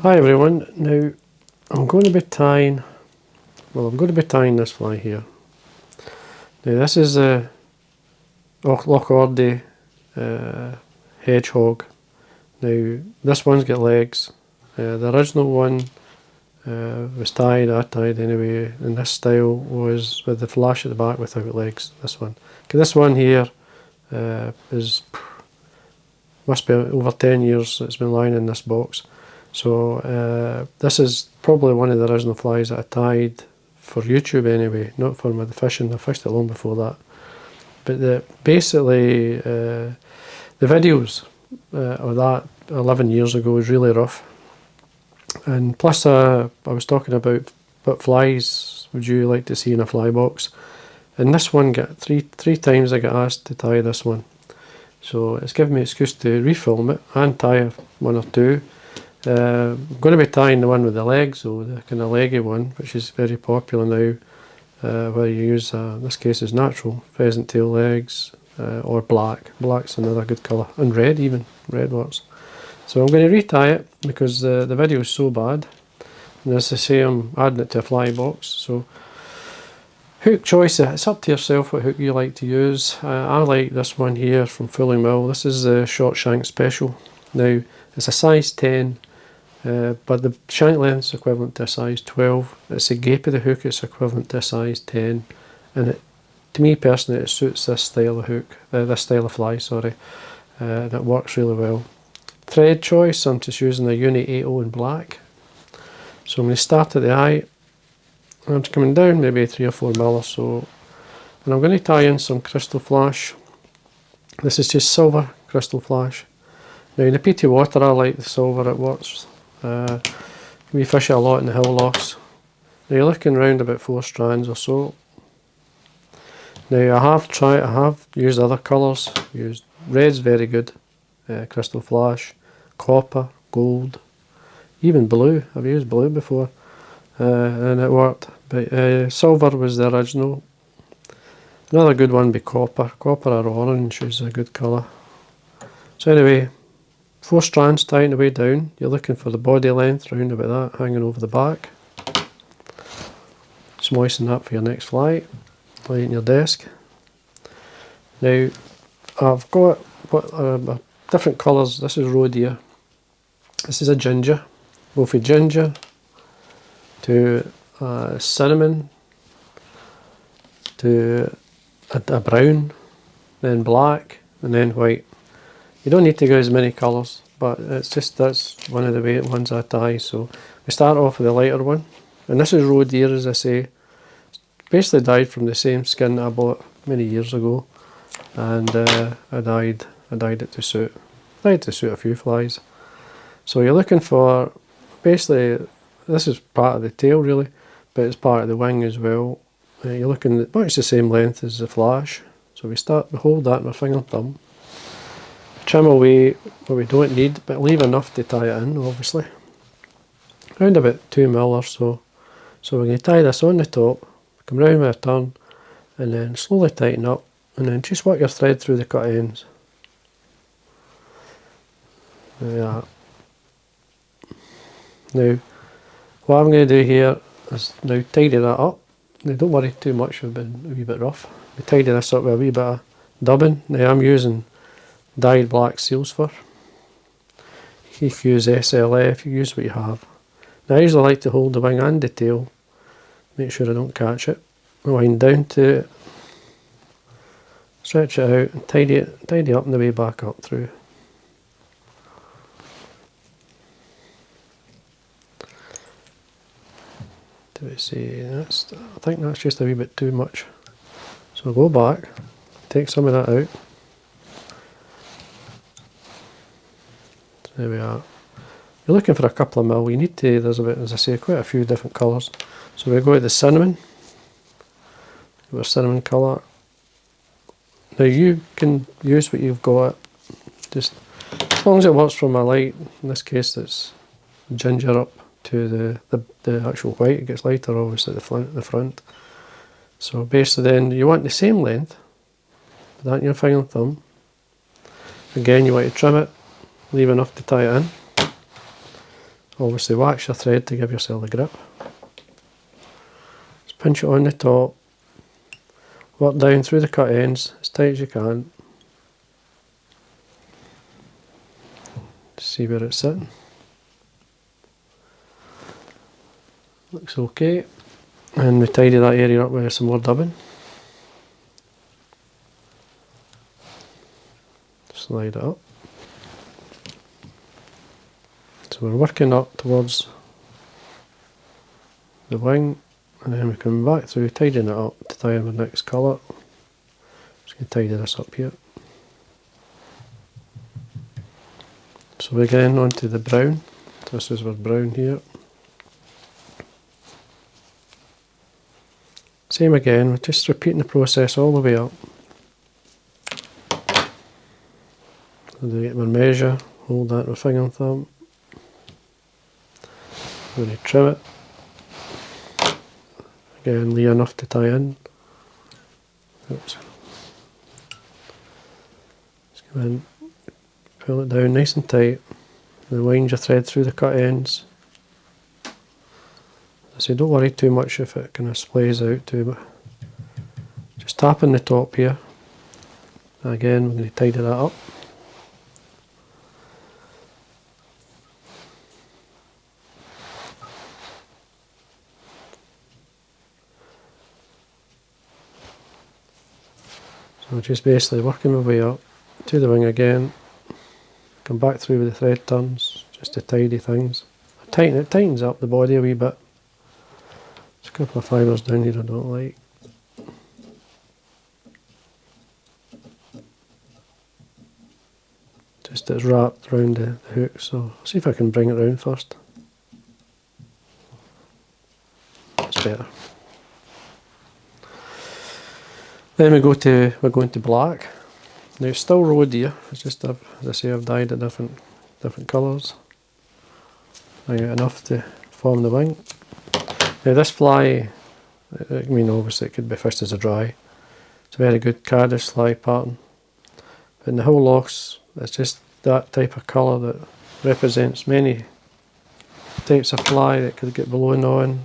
Hi everyone, now I'm going to be tying this fly here. Now this is a Loch Ordie Hedgehog. Now this one's got legs. The original one was tied, I tied anyway, and this style was with the flash at the back without legs, this one. This one here must be over 10 years it's been lying in this box. So this is probably one of the original flies that I tied for YouTube anyway, not for the fishing. I fished it long before that. But basically the videos of that 11 years ago was really rough. And plus I was talking about what flies would you like to see in a fly box. And this one got three times I got asked to tie this one. So it's given me an excuse to refilm it and tie one or two. I'm going to be tying the one with the legs, or the kind of leggy one, which is very popular now, where you use, in this case is natural, pheasant tail legs, or black. Black's another good colour, and red even, red works. So I'm going to retie it because the video is so bad, and as I say I'm adding it to a fly box. So hook choice, it's up to yourself what hook you like to use. I like this one here from Fulling Mill. This is the short shank special. Now it's a size 10. But the shank length is equivalent to a size 12. It's the gape of the hook is equivalent to a size 10, and to me personally it suits this style of hook, this style of fly, sorry, and it works really well. Thread choice, I'm just using a Uni 80 in black. So I'm going to start at the eye, and I'm coming down maybe 3 or 4 mil or so, and I'm going to tie in some Krystal flash. This is just silver Krystal flash. Now in the peaty water I like the silver, it works. We fish it a lot in the hill lochs. Now you're looking around about 4 strands or so. Now I have used other colours. Used red's very good, Krystal flash, copper, gold, even blue. I've used blue before, and it worked. But silver was the original. Another good one would be copper. Copper or orange is a good colour. So anyway, 4 strands tying the way down. You're looking for the body length round about that, hanging over the back. Just moisten that for your next fly. Lay it in your desk. Now I've got different colours. This is Roe Deer. This is a ginger. Go from ginger to cinnamon to a brown, then black, and then white. You don't need to go as many colours, but it's just that's one of the ones I tie. So we start off with the lighter one, and this is Roe Deer, as I say. It's basically dyed from the same skin that I bought many years ago, and I dyed it to suit. Dyed to suit a few flies. So you're looking for, basically, this is part of the tail really, but it's part of the wing as well. You're looking at much the same length as the flash. So we hold that in our finger and thumb. Trim away what we don't need, but leave enough to tie it in, obviously. Around about 2 mil or so. So we're going to tie this on the top, come round with a turn, and then slowly tighten up, and then just work your thread through the cut ends. There we are. Now, what I'm going to do here is now tidy that up. Now don't worry too much, we've been a wee bit rough. We tidy this up with a wee bit of dubbing. Now I'm using dyed black seal's fur. You can use SLF, you use what you have. Now I usually like to hold the wing and the tail, make sure I don't catch it. Wind down to it, stretch it out and tidy up on the way back up through. Do we see, I think that's just a wee bit too much. So I'll go back, take some of that out. There we are. You're looking for a couple of mil. You need to, there's about, as I say, quite a few different colours. So we go to the cinnamon. Give it a cinnamon colour. Now you can use what you've got, just as long as it works from a light, in this case it's ginger up to the actual white. It gets lighter obviously at the front. So basically then you want the same length, with that in your finger and thumb. Again you want to trim it, leave enough to tie it in. Obviously wax your thread to give yourself a grip. Just pinch it on the top, work down through the cut ends as tight as you can. See where it's sitting. Looks okay. And we tidy that area up with some more dubbing. Slide it up. So we're working up towards the wing, and then we come back through, tidying it up to tie in the next colour. Just going to tidy this up here. So we're getting onto the brown. This is our brown here. Same again, we're just repeating the process all the way up. So we get our measure, hold that with finger and thumb. We're going to trim it. Again, lay enough to tie in. Oops. Just come in, pull it down nice and tight, then wind your thread through the cut ends. So don't worry too much if it kind of splays out too much. Just tapping the top here. Again, we're going to tidy that up. So just basically working my way up to the wing again. Come back through with the thread turns just to tidy things. It tightens up the body a wee bit. There's a couple of fibres down here I don't like. Just it's wrapped around the hook, so I'll see if I can bring it round first. That's better. Then we're going to black. Now it's still Roe Deer, it's just as I say I've dyed it different colours. I get enough to form the wing. Now this fly, I mean obviously it could be fished as a dry. It's a very good caddis fly pattern. But in the whole lochs, it's just that type of colour that represents many types of fly that could get blown on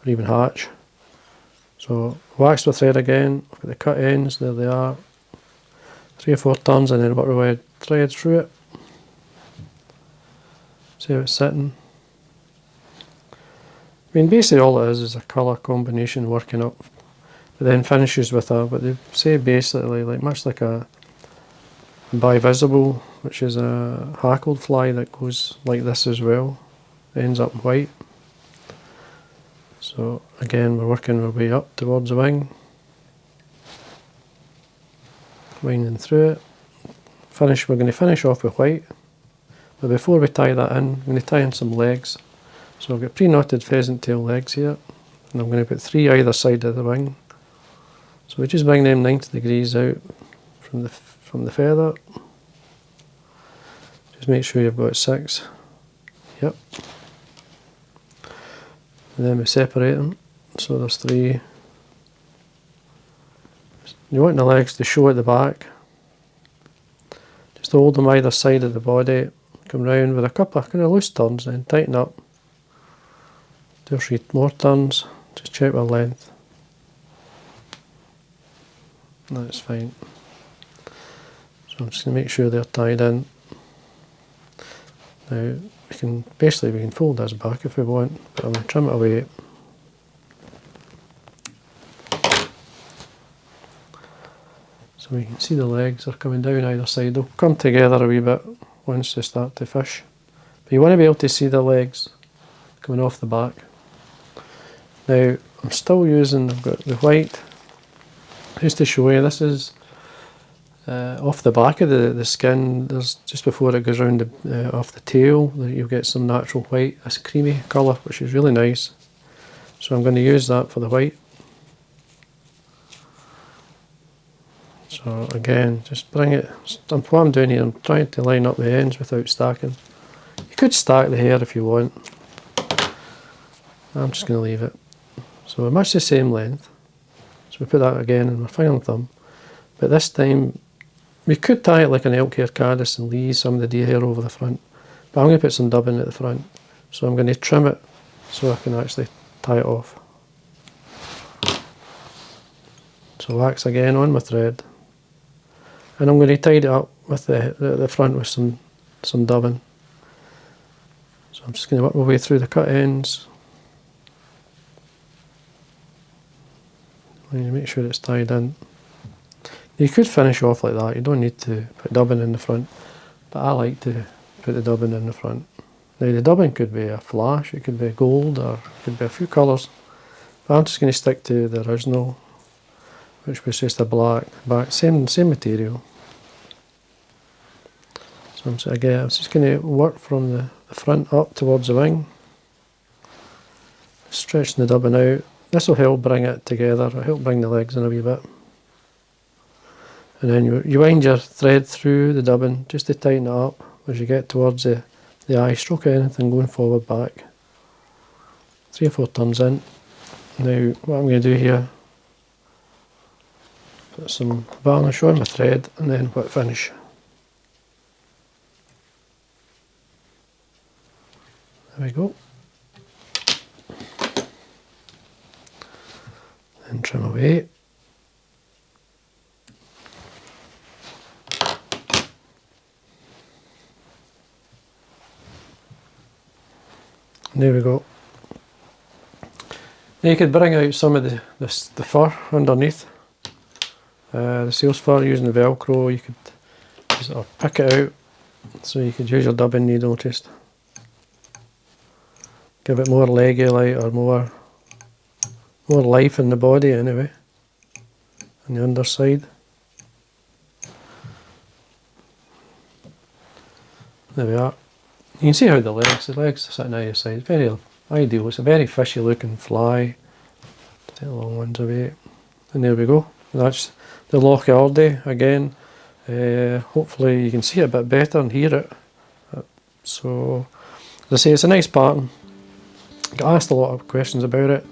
or even hatch. So wax the thread again, I've got the cut ends, there they are. 3 or 4 turns and then work the way thread through it. See how it's sitting. I mean basically all it is a colour combination working up, but then finishes with what they say basically like much like a bivisible, which is a hackled fly that goes like this as well, ends up white. So again we're working our way up towards the wing, winding through it. We're going to finish off with white, but before we tie that in, I'm going to tie in some legs. So I've got pre-knotted pheasant tail legs here, and I'm going to put 3 either side of the wing. So we just bring them 90 degrees out from the feather. Just make sure you've got 6. Yep. And then we separate them. So there's 3. You want the legs to show at the back. Just hold them either side of the body. Come round with a couple of kind of loose turns, then tighten up. 2 or 3 more turns. Just check their length. That's fine. So I'm just going to make sure they're tied in. Now we can fold this back if we want, but I'm going to trim it away. So we can see the legs are coming down either side. They'll come together a wee bit once they start to fish. But you want to be able to see the legs coming off the back. Now I'm still using, I've got the white, just to show you, this is off the back of the skin. There's just before it goes round off the tail, you'll get some natural white, this creamy colour, which is really nice. So I'm going to use that for the white. So again, just bring it, what I'm doing here, I'm trying to line up the ends without stacking. You could stack the hair if you want. I'm just going to leave it. So we're much the same length. So we put that again in my finger and thumb. But this time, we could tie it like an elk hair caddis and leave some of the deer hair over the front. But I'm going to put some dubbing at the front, so I'm going to trim it so I can actually tie it off. So wax again on my thread, and I'm going to tidy it up with the front with some dubbing. So I'm just going to work my way through the cut ends. And you make sure it's tied in. You could finish off like that, you don't need to put dubbing in the front, but I like to put the dubbing in the front. Now the dubbing could be a flash, it could be gold, or it could be a few colours, but I'm just going to stick to the original, which was just a black back, same material. So I'm just going to work from the front up towards the wing, stretching the dubbing out. This will help bring it together, it'll help bring the legs in a wee bit. And then you wind your thread through the dubbing just to tighten it up as you get towards the eye. Stroke anything going forward, back. 3 or 4 turns in. Now what I'm going to do here, put some varnish on my thread and then wet finish. There we go. And trim away. There we go. Now you could bring out some of the fur underneath. The seal's fur using the Velcro, you could sort of pick it out, so you could use your dubbing needle, just give it more leggy light, or more life in the body anyway, on the underside. There we are. You can see how the legs are sitting either side. Very ideal. It's a very fishy looking fly. Take the long ones away. And there we go. That's the Loch Ordie again. Hopefully you can see it a bit better and hear it. So, as I say, it's a nice pattern. I get asked a lot of questions about it.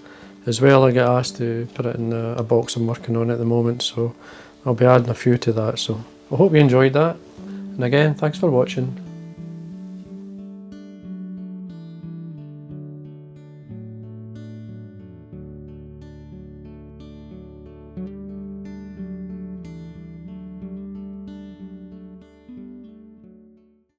As well, I get asked to put it in a box I'm working on at the moment, so I'll be adding a few to that. So I hope you enjoyed that. And again, thanks for watching.